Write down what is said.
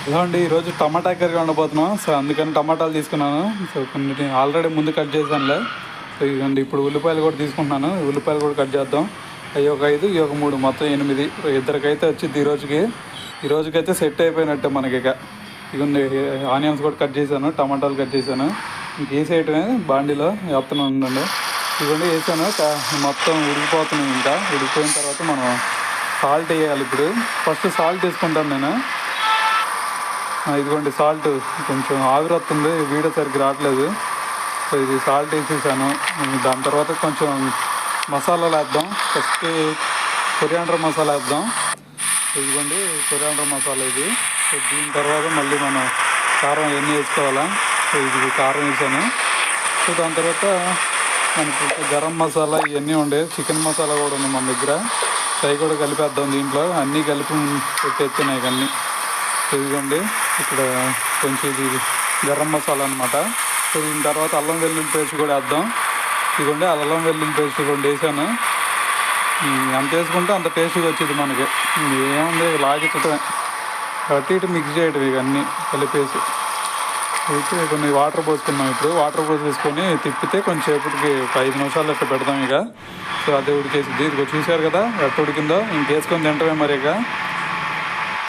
ఎలా అండి, ఈరోజు టమాటా కర్రీ వండబోతున్నాం. సో అందుకని టమాటాలు తీసుకున్నాను. సో కొన్ని ఆల్రెడీ ముందు కట్ చేశానులే. సో ఇదండి, ఇప్పుడు ఉల్లిపాయలు కూడా తీసుకుంటున్నాను. ఉల్లిపాయలు కూడా కట్ చేద్దాం. అవి ఒక 5, ఇవి ఒక 3, మొత్తం 8. ఇద్దరికైతే వచ్చింది ఈ రోజుకైతే సెట్ అయిపోయినట్టే మనకి. ఇక ఆనియన్స్ కూడా కట్ చేశాను, టమాటాలు కట్ చేశాను. ఇంక వేసేయటమే బాండీలో వేస్తున్నాను ఉండండి. ఇవన్నీ వేసాను, మొత్తం ఉడికిపోతున్నాయి. ఇంకా ఉడికిపోయిన తర్వాత మనం సాల్ట్ వేయాలి. ఇప్పుడు ఫస్ట్ సాల్ట్ వేసుకుంటాను నేను. ఇదిగోండి సాల్ట్, కొంచెం ఆవిరి వస్తుంది, వీడియో సరిగ్గా రావట్లేదు. సో ఇది సాల్ట్ వేసేసాను. దాని తర్వాత కొంచెం మసాలాలు వేద్దాం. ఫస్ట్ కొరియాండర్ మసాలా వేద్దాం. ఇదిగోండి కొరియాండర్ మసాలా ఇది. సో దీని తర్వాత మళ్ళీ మనం కారం ఎన్ని వేసుకోవాలా. సో ఇది కారం వేసాను. సో దాని తర్వాత మనకి గరం మసాలా ఇవన్నీ ఉండే, చికెన్ మసాలా కూడా ఉంది మన దగ్గర. సో అవి కూడా కలిపేద్దాం దీంట్లో. అన్నీ కలిపి పెట్టేస్తున్నాయి అన్నీ. ఇదిగోండి ఇక్కడ కొంచెం ఇది గరం మసాలా అనమాట. సో దీని తర్వాత అల్లం వెల్లుల్లి పేస్ట్ కూడా వేద్దాం. ఇదిగోండి అల్లం వెల్లుల్లి పేస్ట్ కూడా వేసాను. ఎంత వేసుకుంటే అంత టేస్ట్గా వచ్చింది మనకి. ఏముంది లాగించటమే, కాబట్టి ఇటు మిక్స్ చేయటం ఇక అన్నీ కలిపేసి. అయితే కొన్ని వాటర్ పోసుకున్నాం. ఇప్పుడు వాటర్ పోసేసుకొని తిప్పితే కొంచెంసేపటికి 5 నిమిషాలు ఎట్లా పెడదాం ఇక. సో అదే ఉడికేసింది. ఇదిగో చూశారు కదా ఎట్ట ఉడికిందో. ఇంకేసుకొని తింటమే మరి. ఇక